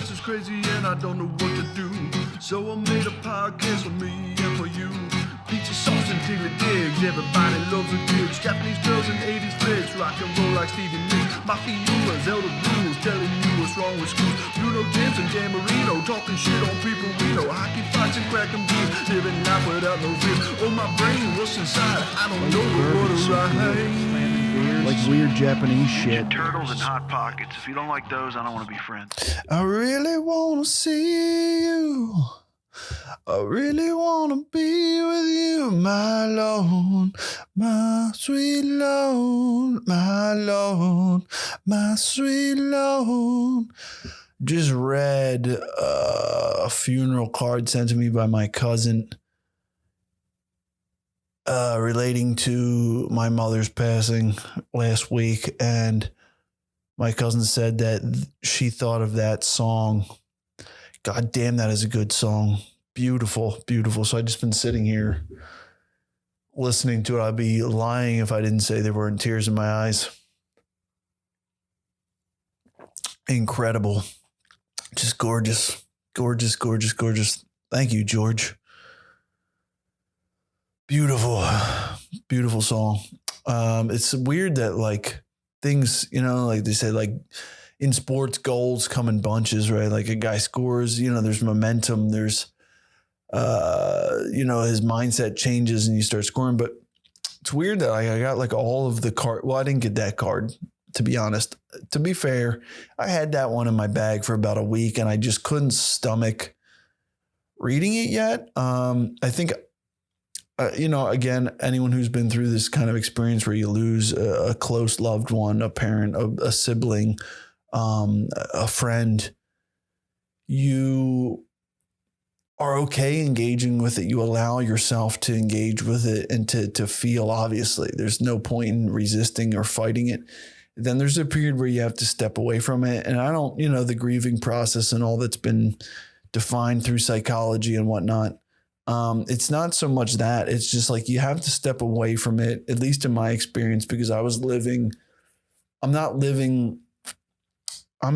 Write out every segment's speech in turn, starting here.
just as crazy and I don't know what to do. So I made a podcast for me and for you. Pizza sauce and diggly digs, everybody loves a digs. Japanese girls and 80s flicks, rock and roll like Stevie Nicks. Mafia humors, elder rules, telling you what's wrong with school. Bruno James and Dan Marino, talking shit on people we know. Hockey fights and cracking beers, living life without no fear. Oh, my brain, what's inside? I don't know what to write. Like weird Japanese shit. Turtles and Hot Pockets. If you don't like those, I don't want to be friends. I really want to see you. I really want to be with you, my Lord, my sweet Lord, my Lord, my sweet Lord. Just read a funeral card sent to me by my cousin relating to my mother's passing last week. And my cousin said that she thought of that song. God damn, that is a good song. Beautiful, beautiful. So I just been sitting here listening to it. I'd be lying if I didn't say there weren't tears in my eyes. Incredible. Just gorgeous, gorgeous, gorgeous, gorgeous. Thank you, George. Beautiful, beautiful song. It's weird that like things, you know, like they say, like in sports, goals come in bunches, right? Like a guy scores, you know, there's momentum, there's, you know, his mindset changes and you start scoring. But it's weird that I got like all of the card. Well, I didn't get that card, to be honest. To be fair, I had that one in my bag for about a week and I just couldn't stomach reading it yet. I think, you know, again, anyone who's been through this kind of experience where you lose a close loved one, a parent, a sibling, a friend, you are okay engaging with it. You allow yourself to engage with it and to feel, obviously. There's no point in resisting or fighting it. Then there's a period where you have to step away from it. And I don't, you know, the grieving process and all that's been defined through psychology and whatnot. It's not so much that. It's just like you have to step away from it, at least in my experience, because I'm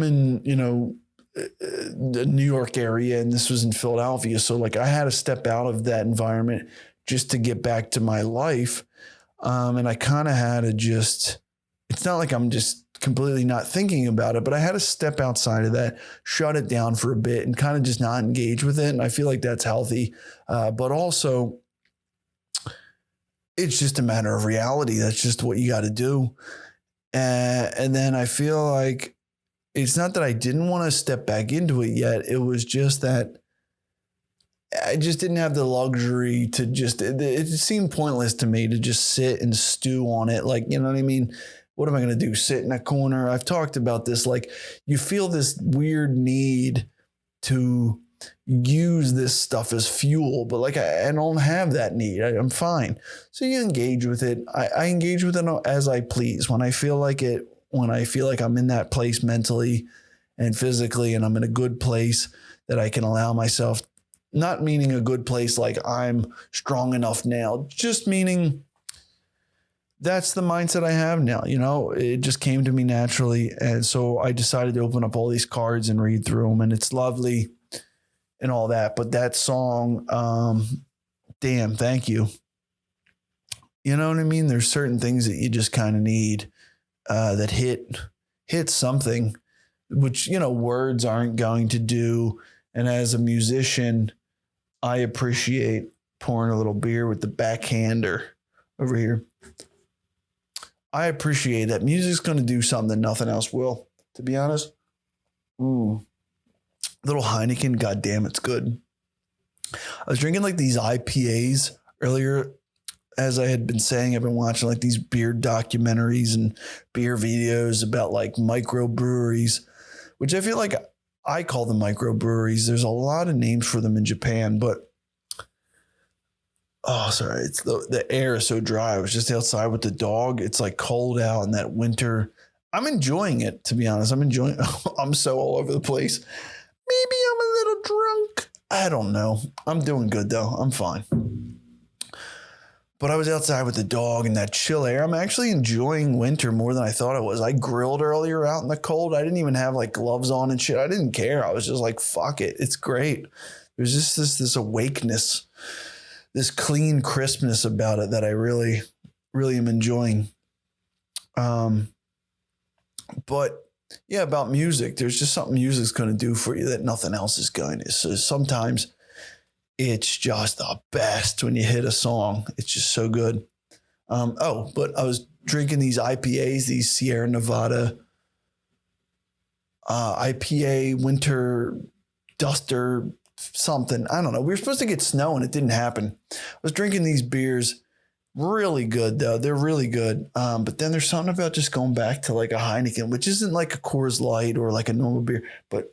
in, you know, the New York area, and this was in Philadelphia. So like I had to step out of that environment just to get back to my life. And I kind of had to just, it's not like I'm just completely not thinking about it, but I had to step outside of that, shut it down for a bit and kind of just not engage with it. And I feel like that's healthy. But also it's just a matter of reality. That's just what you got to do. And then I feel like it's not that I didn't want to step back into it yet. It was just that I just didn't have the luxury to just, it seemed pointless to me to just sit and stew on it. Like, you know what I mean? What am I going to do? Sit in a corner? I've talked about this. Like you feel this weird need to use this stuff as fuel, but like I don't have that need. I'm fine. So you engage with it. I engage with it as I please. When I feel like I'm in that place mentally and physically, and I'm in a good place that I can allow myself, not meaning a good place like I'm strong enough now, just meaning that's the mindset I have now. You know, it just came to me naturally. And so I decided to open up all these cards and read through them, and it's lovely and all that. But that song, damn, thank you. You know what I mean? There's certain things that you just kind of need that hit something, which, you know, words aren't going to do. And as a musician, I appreciate pouring a little beer with the backhander over here. I appreciate that music's going to do something that nothing else will, to be honest. Little Heineken, goddamn, it's good. I was drinking like these IPAs earlier. As I had been saying, I've been watching like these beer documentaries and beer videos about like microbreweries, which I feel like I call them microbreweries. There's a lot of names for them in Japan, but oh, sorry. It's the air is so dry. I was just outside with the dog. It's like cold out in that winter. I'm enjoying it, to be honest. I'm so all over the place. Maybe I'm a little drunk. I don't know. I'm doing good though. I'm fine. But I was outside with the dog and that chill air. I'm actually enjoying winter more than I thought I was. I grilled earlier out in the cold. I didn't even have like gloves on and shit. I didn't care. I was just like, fuck it. It's great. There's just this awakeness, this clean crispness about it that I really, really am enjoying. But yeah, about music, there's just something music's going to do for you that nothing else is going to. So sometimes it's just the best when you hit a song. It's just so good. But I was drinking these IPAs, these Sierra Nevada IPA winter duster something. I don't know. We were supposed to get snow and it didn't happen. I was drinking these beers. Really good though. They're really good. But then there's something about just going back to like a Heineken, which isn't like a Coors Light or like a normal beer, but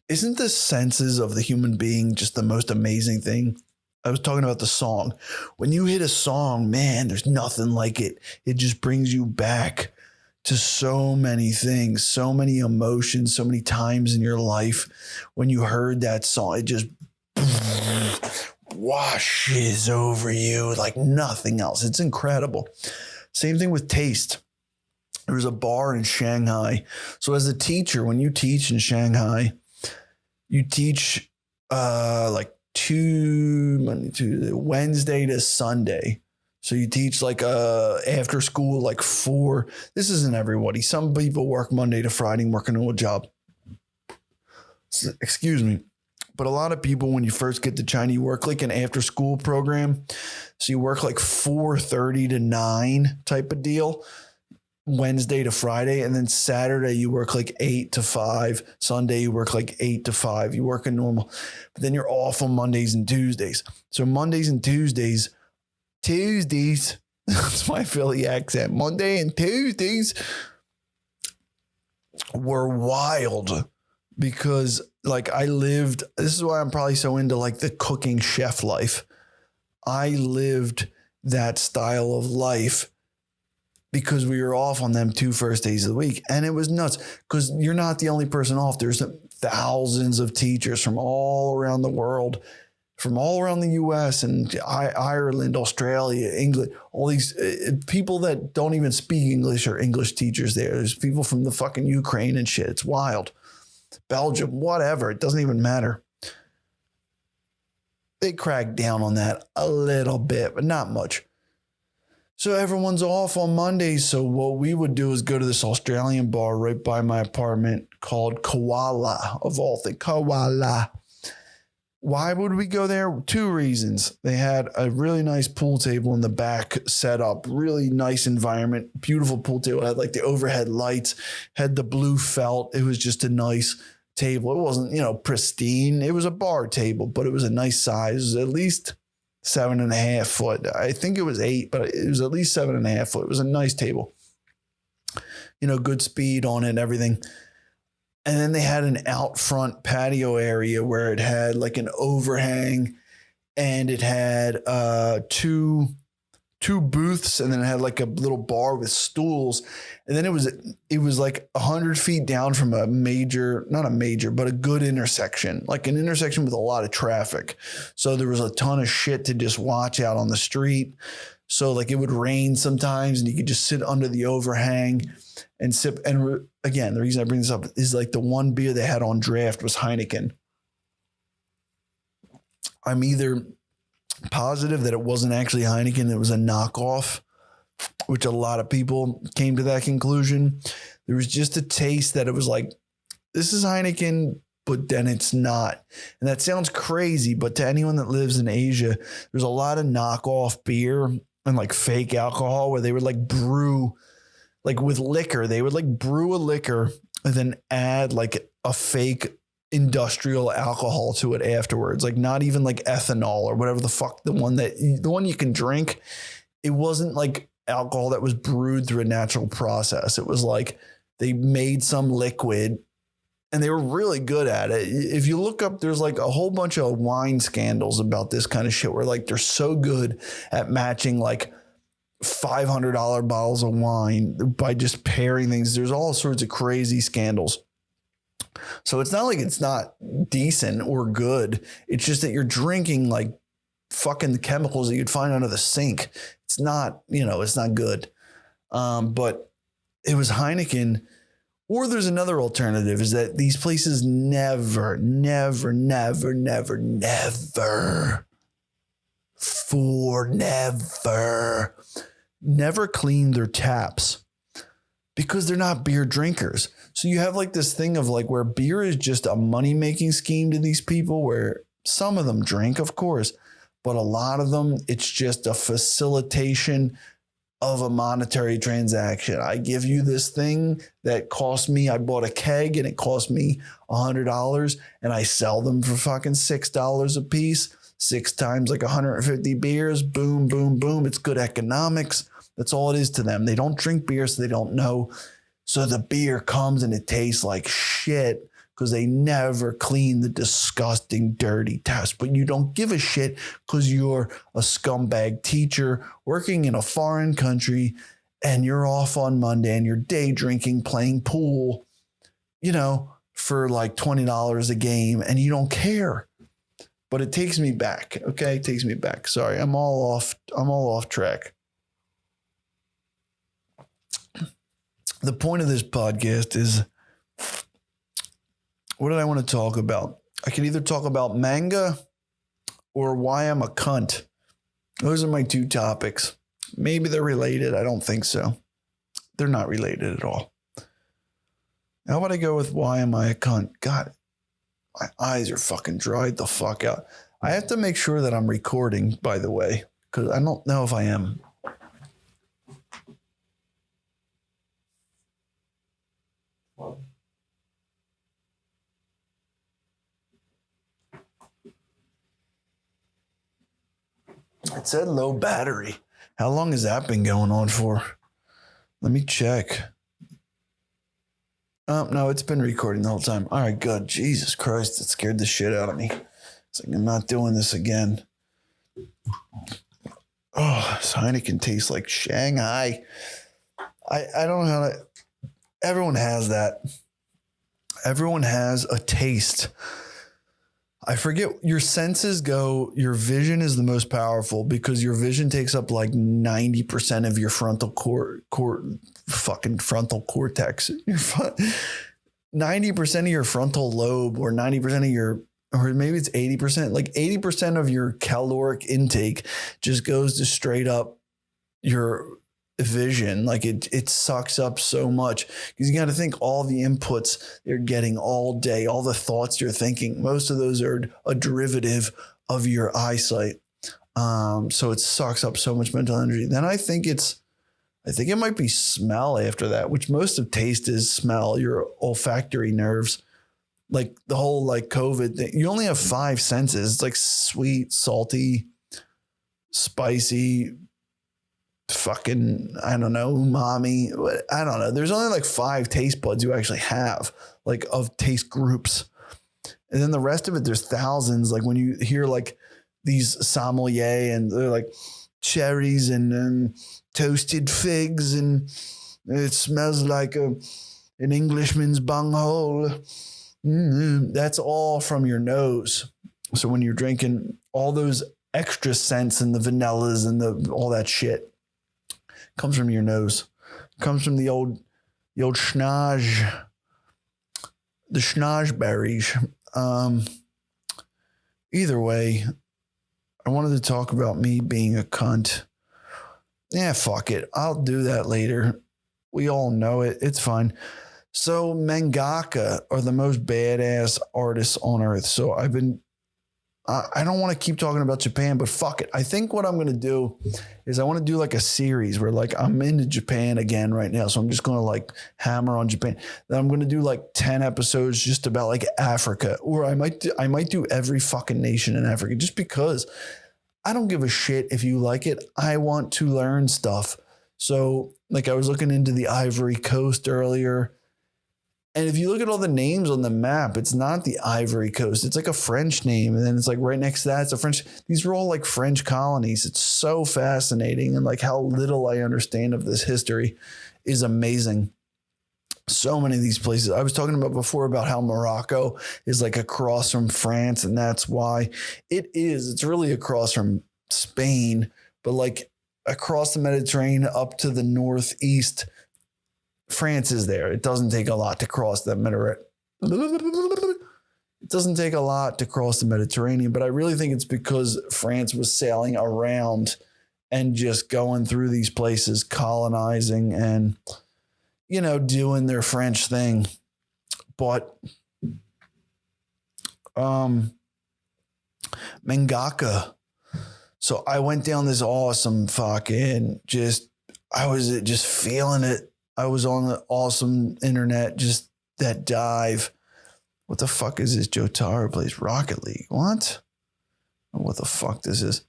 isn't the senses of the human being just the most amazing thing? I was talking about the song. When you hit a song, man, there's nothing like it. It just brings you back to so many things, so many emotions, so many times in your life. When you heard that song, it just washes over you like nothing else. It's incredible. Same thing with taste. There was a bar in Shanghai. So as a teacher, when you teach in Shanghai, you teach like Wednesday to Sunday. So you teach like after school, like 4. This isn't everybody. Some people work Monday to Friday working on a job. Excuse me. But a lot of people, when you first get to China, you work like an after school program. So you work like 4:30 to 9 type of deal. Wednesday to Friday, and then Saturday you work like 8 to 5. Sunday you work like 8 to 5. You work a normal, but then you're off on Mondays and Tuesdays. So Mondays and Tuesdays, that's my Philly accent. Monday and Tuesdays were wild because like this is why I'm probably so into like the cooking chef life. I lived that style of life because we were off on them 2 first days of the week. And it was nuts because you're not the only person off. There's thousands of teachers from all around the world, from all around the US and Ireland, Australia, England, all these people that don't even speak English are English teachers there. There's people from the fucking Ukraine and shit. It's wild. Belgium, whatever. It doesn't even matter. They cracked down on that a little bit, but not much. So everyone's off on Mondays. So what we would do is go to this Australian bar right by my apartment called Koala, of all things. Koala. Why would we go there? 2 reasons. They had a really nice pool table in the back set up, really nice environment, beautiful pool table. It had like the overhead lights, had the blue felt. It was just a nice table. It wasn't, pristine. It was a bar table, but it was a nice size. It was at least 7.5 foot. I think it was 8, but it was at least 7.5 foot. It was a nice table. Good speed on it and everything. And then they had an out front patio area where it had like an overhang and it had two booths, and then it had like a little bar with stools. And then it was like 100 feet down from not a major, but a good intersection, like an intersection with a lot of traffic. So there was a ton of shit to just watch out on the street. So like it would rain sometimes and you could just sit under the overhang and sip. And again, the reason I bring this up is like the one beer they had on draft was Heineken. I'm either positive that it wasn't actually Heineken, it was a knockoff, which a lot of people came to that conclusion. There was just a taste that it was like, this is Heineken, but then it's not. And that sounds crazy, but to anyone that lives in Asia, there's a lot of knockoff beer and like fake alcohol where they would like brew, like with liquor, they would like brew a liquor and then add like a fake industrial alcohol to it afterwards. Like not even like ethanol or whatever the fuck, the one you can drink. It wasn't like alcohol that was brewed through a natural process. It was like they made some liquid and they were really good at it. If you look up, there's like a whole bunch of wine scandals about this kind of shit where like they're so good at matching like $500 bottles of wine by just pairing things. There's all sorts of crazy scandals. So it's not like it's not decent or good. It's just that you're drinking like fucking the chemicals that you'd find under the sink. It's not, it's not good. But it was Heineken. Or there's another alternative, is that these places never clean their taps because they're not beer drinkers. So you have like this thing of like where beer is just a money-making scheme to these people, where some of them drink, of course, but a lot of them, it's just a facilitation of a monetary transaction. I give you this thing that cost me, I bought a keg and it cost me $100 and I sell them for fucking $6 a piece, 6 times like 150 beers. Boom, boom, boom. It's good economics. That's all it is to them. They don't drink beer, so they don't know. So the beer comes and it tastes like shit because they never clean the disgusting, dirty taps. But you don't give a shit because you're a scumbag teacher working in a foreign country and you're off on Monday and you're day drinking, playing pool, for like $20 a game, and you don't care. But it takes me back. Okay, it takes me back. Sorry, I'm all off track. The point of this podcast is, what did I want to talk about? I can either talk about manga or why I'm a cunt. Those are my 2 topics. Maybe they're related. I don't think so. They're not related at all. How about I go with why am I a cunt? God, my eyes are fucking dried the fuck out. I have to make sure that I'm recording, by the way, because I don't know if I am. It said low battery. How long has that been going on for? Let me check. Oh, no, it's been recording the whole time. All right, good. Jesus Christ, it scared the shit out of me. It's like, I'm not doing this again. Oh, this Heineken tastes like Shanghai. I don't know how to... Everyone has that. Everyone has a taste. I forget, your senses go, your vision is the most powerful because your vision takes up like 90% of your frontal frontal cortex. 90% of your frontal lobe, or 90% of your, or maybe it's 80%, like 80% of your caloric intake just goes to straight up your vision. Like it sucks up so much because you got to think all the inputs you're getting all day, all the thoughts you're thinking, most of those are a derivative of your eyesight. So it sucks up so much mental energy. Then I think it might be smell after that, which most of taste is smell, your olfactory nerves. Like the whole like COVID thing, you only have 5 senses. It's like sweet, salty, spicy, fucking, I don't know, umami. I don't know. There's only like 5 taste buds you actually have, like of taste groups. And then the rest of it, there's thousands. Like when you hear like these sommelier and they're like cherries and toasted figs and it smells like an Englishman's bunghole. That's all from your nose. So when you're drinking, all those extra scents and the vanillas and all that shit comes from your nose. Comes from the old schnage, the schnage berries. Either way, I wanted to talk about me being a cunt. Yeah, fuck it. I'll do that later. We all know it. It's fine. So mangaka are the most badass artists on earth. So I don't want to keep talking about Japan, but fuck it. I think what I'm going to do is I want to do like a series where like I'm into Japan again right now. So I'm just going to like hammer on Japan. Then I'm going to do like 10 episodes just about like Africa, or I might do every fucking nation in Africa just because I don't give a shit if you like it. I want to learn stuff. So like I was looking into the Ivory Coast earlier. And if you look at all the names on the map, it's not the Ivory Coast. It's like a French name. And then it's like right next to that, it's a French. These are all like French colonies. It's so fascinating. And like how little I understand of this history is amazing. So many of these places. I was talking about before about how Morocco is like across from France, and that's why it is. It's really across from Spain, but like across the Mediterranean up to the northeast, France is there. It doesn't take a lot to cross the Mediterranean. It doesn't take a lot to cross the Mediterranean, but I really think it's because France was sailing around and just going through these places, colonizing and, you know, doing their French thing. But mangaka. So I went down this awesome fucking I was just feeling it. I was on the awesome internet, just that dive. What the fuck is this? Jotaro plays Rocket League. What? What the fuck this is?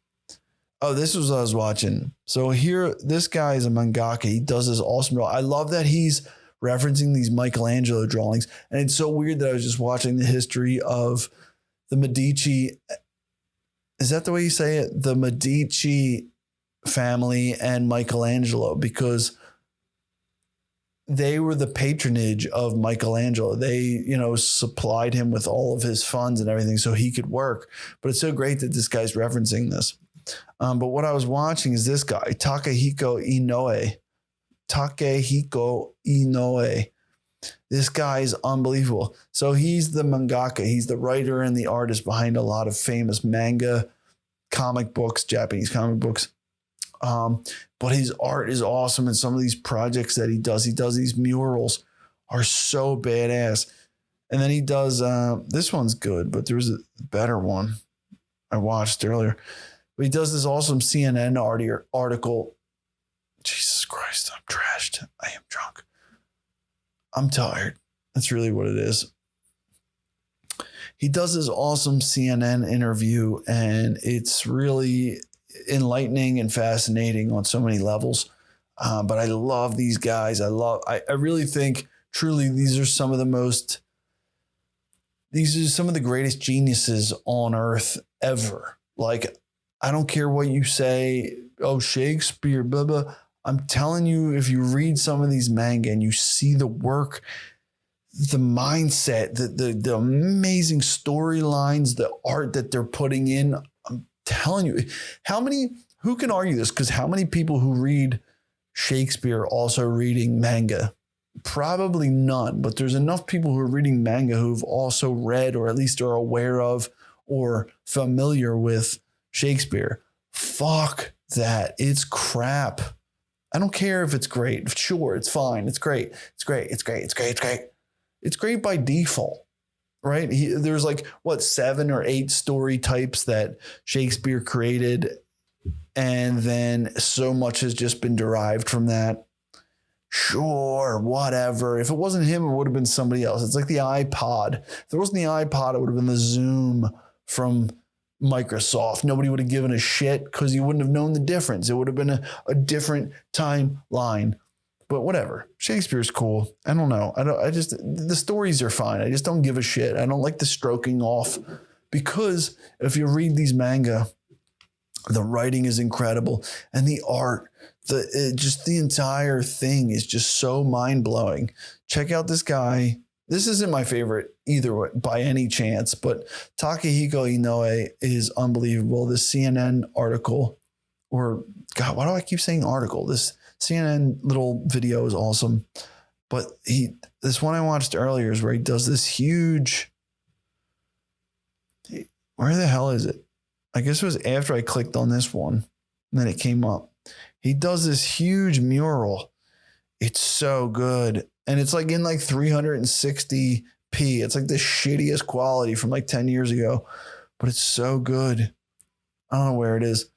Oh, this was what I was watching. So here, this guy is a mangaka. He does this awesome drawing. I love that he's referencing these Michelangelo drawings. And it's so weird that I was just watching the history of the Medici. Is that the way you say it? The Medici family and Michelangelo, because they were the patronage of Michelangelo. They, you know, supplied him with all of his funds and everything so he could work. But it's so great that this guy's referencing this. But what I was watching is this guy, Takehiko Inoue. Takehiko Inoue. This guy is unbelievable. So he's the mangaka. He's the writer and the artist behind a lot of famous manga, comic books, Japanese comic books. But his art is awesome. And some of these projects that he does these murals are so badass. And then he does, this one's good, but there was a better one I watched earlier. But he does this awesome CNN article. Jesus Christ, I'm trashed. I am drunk. I'm tired. That's really what it is. He does this awesome CNN interview, and it's really enlightening and fascinating on so many levels. But I love these guys. I really think truly these are some of the greatest geniuses on earth ever. Like, I don't care what you say. Oh, Shakespeare, blah, blah. I'm telling you, if you read some of these manga and you see the work, the mindset, the amazing storylines, the art that they're putting in, I'm telling you, who can argue this? Because how many people who read Shakespeare are also reading manga? Probably none, but there's enough people who are reading manga who've also read or at least are aware of or familiar with Shakespeare. Fuck that. It's crap. I don't care if it's great. Sure, it's fine. It's great. It's great. It's great. It's great. It's great. It's great by default, right? There's like, 7 or 8 story types that Shakespeare created. And then so much has just been derived from that. Sure, whatever. If it wasn't him, it would have been somebody else. It's like the iPod. If there wasn't the iPod, it would have been the Zoom from Microsoft. Nobody would have given a shit because you wouldn't have known the difference. It would have been a different timeline. But whatever. Shakespeare's cool. I don't know. The stories are fine. I just don't give a shit. I don't like the stroking off, because if you read these manga, the writing is incredible and the art, just the entire thing is just so mind blowing. Check out this guy. This isn't my favorite either way, by any chance, but Takehiko Inoue is unbelievable. This CNN article, or God, why do I keep saying article? This CNN little video is awesome. But this one I watched earlier is where he does this huge, where the hell is it? I guess it was after I clicked on this one and then it came up. He does this huge mural. It's so good. And it's like in like 360p. It's like the shittiest quality from like 10 years ago, but it's so good. I don't know where it is.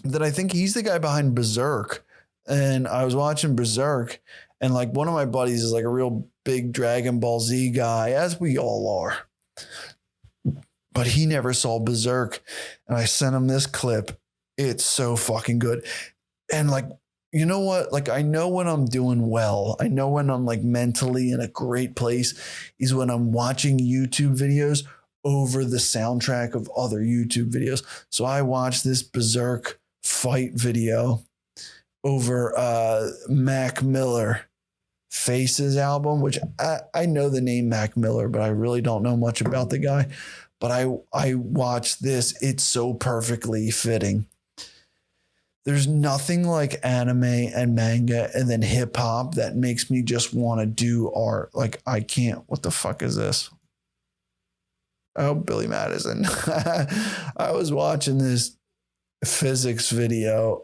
That I think he's the guy behind Berserk. And I was watching Berserk, and like one of my buddies is like a real big Dragon Ball Z guy, as we all are. But he never saw Berserk. And I sent him this clip. It's so fucking good. And like, you know what? Like, I know when I'm doing well. I know when I'm like mentally in a great place is when I'm watching YouTube videos over the soundtrack of other YouTube videos. So I watched this Berserk fight video over Mac Miller Faces album, which I know the name Mac Miller, but I really don't know much about the guy. But I watched this. It's so perfectly fitting. There's nothing like anime and manga and then hip hop that makes me just want to do art. Like I can't. What the fuck is this? Oh, Billy Madison. I was watching this physics video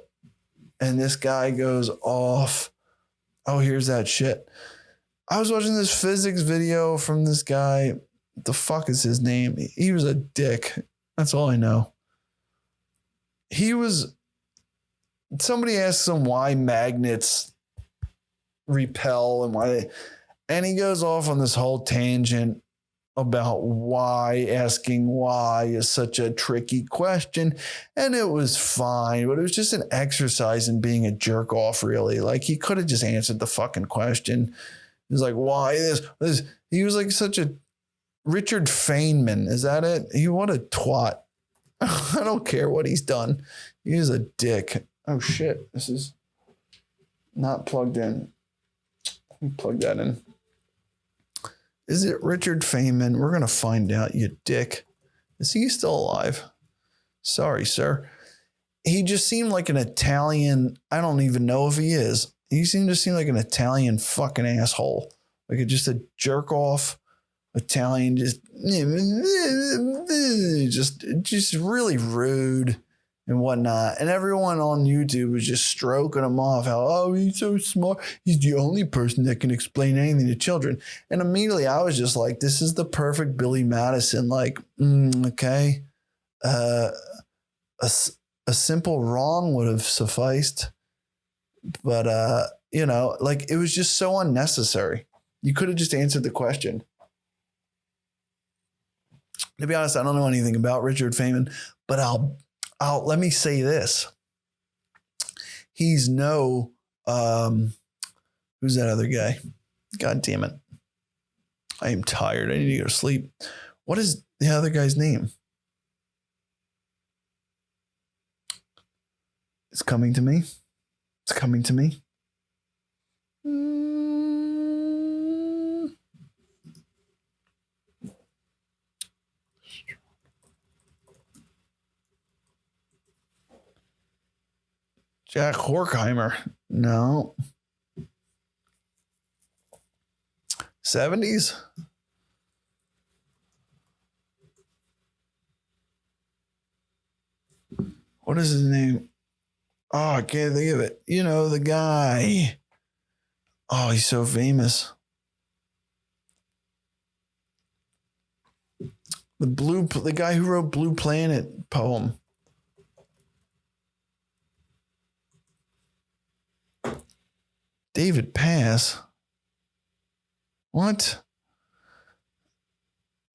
and this guy goes off. Oh, here's that shit. I was watching this physics video from this guy. What the fuck is his name? He was a dick. That's all I know. Somebody asked him why magnets repel and he goes off on this whole tangent about asking why is such a tricky question. And it was fine, but it was just an exercise in being a jerk off, really. Like he could have just answered the fucking question. He was like, why this? He was like such a Richard Feynman. Is that it? What a twat. I don't care what he's done. He's a dick. Oh shit. This is not plugged in. Let me plug that in. Is it Richard Feynman? We're going to find out, you dick. Is he still alive? Sorry, sir. He just seemed like an Italian. I don't even know if he is. He seemed to seem like an Italian fucking asshole. Like just a jerk off Italian, just really rude and whatnot. And everyone on YouTube was just stroking him off. How, he's so smart. He's the only person that can explain anything to children. And immediately I was just like, this is the perfect Billy Madison. Like, okay. A simple wrong would have sufficed. But, like it was just so unnecessary. You could have just answered the question. To be honest, I don't know anything about Richard Feynman, but let me say this. He's who's that other guy? God damn it. I am tired. I need to go to sleep. What is the other guy's name? It's coming to me. It's coming to me. Jack Horkheimer. No. 70s? What is his name? Oh, I can't think of it. You know, the guy. Oh, he's so famous. The guy who wrote Blue Planet poem. David Pass. What?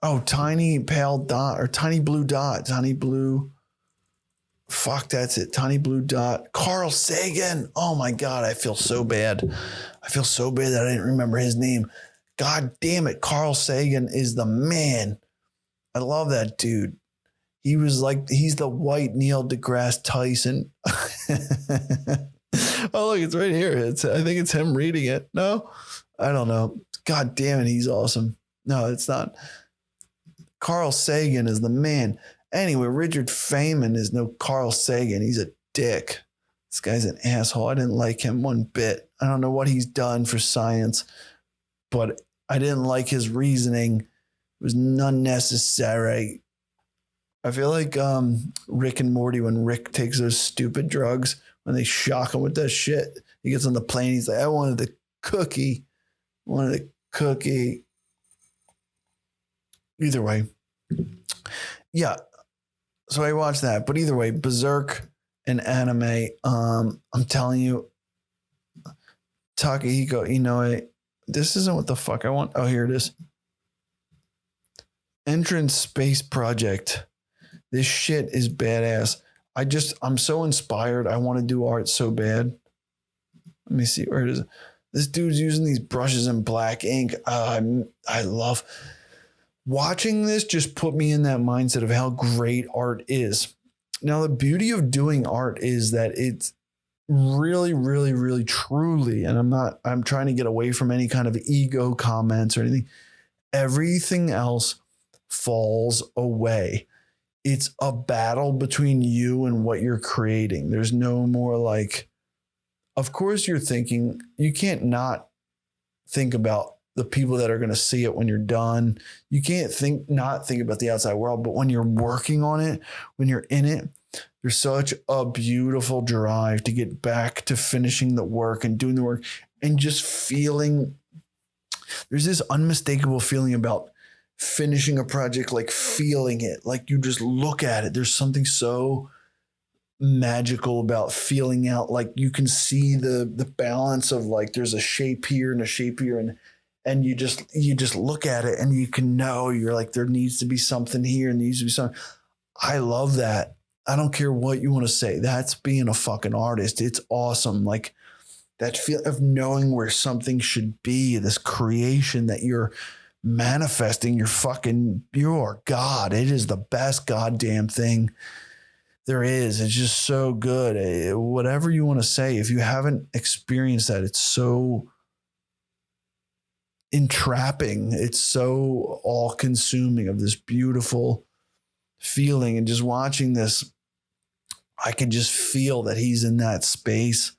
Oh, tiny pale dot or tiny blue dot. Tiny blue. Fuck, that's it. Tiny blue dot. Carl Sagan. Oh my God, I feel so bad. I feel so bad that I didn't remember his name. God damn it. Carl Sagan is the man. I love that dude. He's the white Neil deGrasse Tyson. Oh, look, it's right here. I think it's him reading it. No, I don't know. God damn it. He's awesome. No, it's not. Carl Sagan is the man. Anyway, Richard Feynman is no Carl Sagan. He's a dick. This guy's an asshole. I didn't like him one bit. I don't know what he's done for science, but I didn't like his reasoning. It was unnecessary. I feel like Rick and Morty when Rick takes those stupid drugs, when they shock him with that shit. He gets on the plane. He's like, I wanted the cookie. Either way. Yeah. So I watched that. But either way, Berserk and anime, I'm telling you, Takehiko Inoue, this isn't what the fuck I want. Oh, here it is. Entrance Space Project. This shit is badass. I'm so inspired. I want to do art so bad. Let me see where it is. This dude's using these brushes and black ink. I love watching this. Just put me in that mindset of how great art is. Now, the beauty of doing art is that it's really, really, really, truly, and I'm trying to get away from any kind of ego comments or anything. Everything else falls away. It's a battle between you and what you're creating. There's no more like, of course you're thinking, you can't not think about the people that are going to see it when you're done. You can't not think about the outside world, but when you're working on it, when you're in it, there's such a beautiful drive to get back to finishing the work and doing the work and just feeling. There's this unmistakable feeling about finishing a project, like feeling it, like you just look at it. There's something so magical about feeling out, like you can see the balance of like there's a shape here and a shape here, and you just look at it and you can know, you're like, there needs to be something here and there needs to be something. I love that. I don't care what you want to say. That's being a fucking artist. It's awesome. Like that feel of knowing where something should be, this creation that you're manifesting, you're God. It is the best goddamn thing there is. It's just so good. Whatever you want to say, if you haven't experienced that, it's so entrapping. It's so all consuming of this beautiful feeling. And just watching this, I can just feel that he's in that space.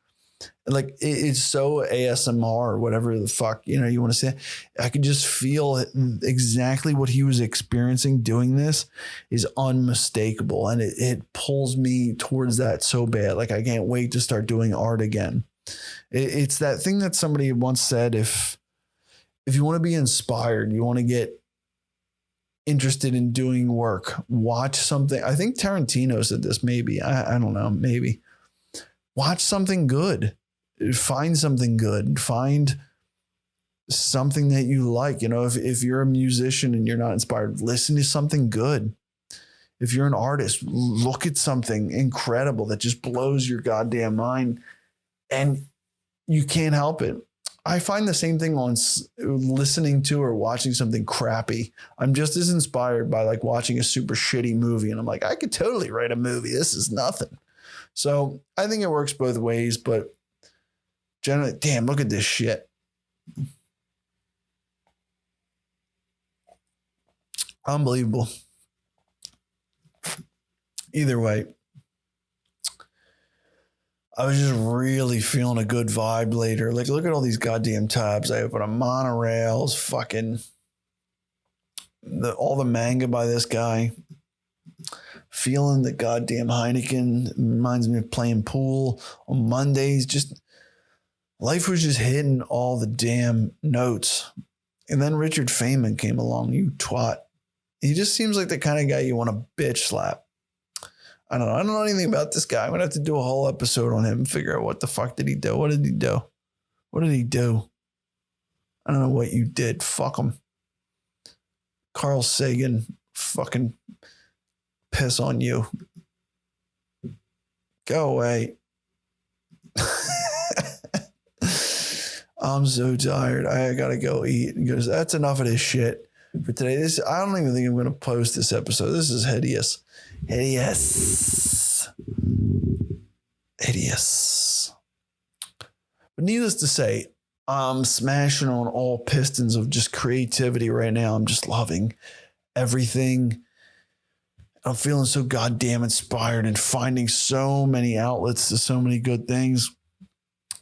Like it's so ASMR or whatever the fuck, you want to say. I could just feel exactly what he was experiencing doing this is unmistakable. And it pulls me towards that so bad. Like I can't wait to start doing art again. It's that thing that somebody once said, if you want to be inspired, you want to get interested in doing work, watch something. I think Tarantino said this, maybe. I don't know, maybe. Watch something good. Find something good. Find something that you like. If you're a musician and you're not inspired, listen to something good. If you're an artist, look at something incredible that just blows your goddamn mind and you can't help it. I find the same thing on listening to or watching something crappy. I'm just as inspired by like watching a super shitty movie. And I'm like, I could totally write a movie. This is nothing. So I think it works both ways, but generally, damn, look at this shit. Unbelievable. Either way, I was just really feeling a good vibe later. Like, look at all these goddamn tabs. I open a monorails, fucking all the manga by this guy. Feeling the goddamn Heineken. Reminds me of playing pool on Mondays. Just life was just hitting all the damn notes. And then Richard Feynman came along. You twat. He just seems like the kind of guy you want to bitch slap. I don't know. I don't know anything about this guy. I'm going to have to do a whole episode on him and figure out what the fuck did he do? What did he do? What did he do? I don't know what you did. Fuck him. Carl Sagan, fucking piss on you. Go away. I'm so tired. I got to go eat. He goes, that's enough of this shit for today. I don't even think I'm going to post this episode. This is hideous. Hideous. But needless to say, I'm smashing on all pistons of just creativity right now. I'm just loving everything. I'm feeling so goddamn inspired and finding so many outlets to so many good things.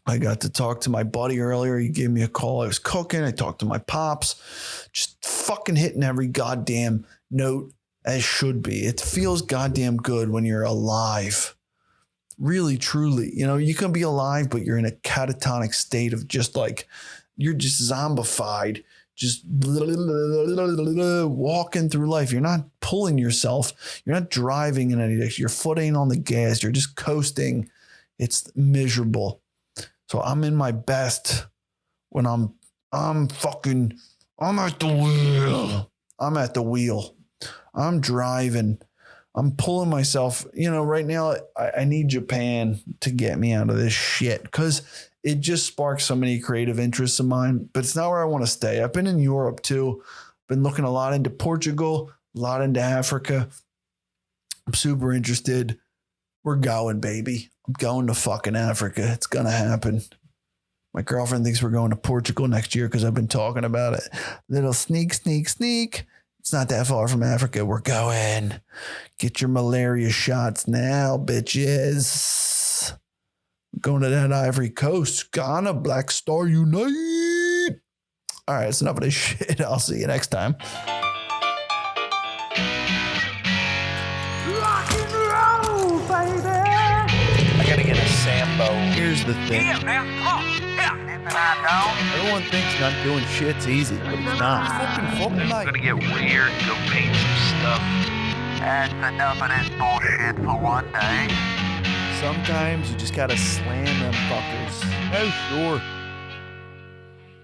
I got to talk to my buddy earlier. He gave me a call. I was cooking. I talked to my pops. Just fucking hitting every goddamn note as should be. It feels goddamn good when you're alive. Really, truly. You can be alive, but you're in a catatonic state of just like, you're just zombified, just walking through life. You're not pulling yourself. You're not driving in any direction. Your foot ain't on the gas. You're just coasting. It's miserable. So I'm in my best when I'm at the wheel. I'm at the wheel. I'm driving. I'm pulling myself. Right now I need Japan to get me out of this shit because it just sparks so many creative interests of mine, but it's not where I want to stay. I've been in Europe too. Been looking a lot into Portugal, a lot into Africa. I'm super interested. We're going, baby. I'm going to fucking Africa. It's going to happen. My girlfriend thinks we're going to Portugal next year because I've been talking about it. Little sneak. It's not that far from Africa. We're going. Get your malaria shots now, bitches. We're going to that Ivory Coast. Ghana, Black Star Unite. All right, it's enough of this shit. I'll see you next time. Rock and roll, baby. I gotta get a Sambo. Here's the thing. Yeah, man, come on. Yeah. Everyone thinks not doing shit's easy, but it's not. Fucking I'm night. gonna get weird and go paint some stuff. That's enough of this bullshit for one day. Sometimes you just gotta slam them fuckers. Oh, sure.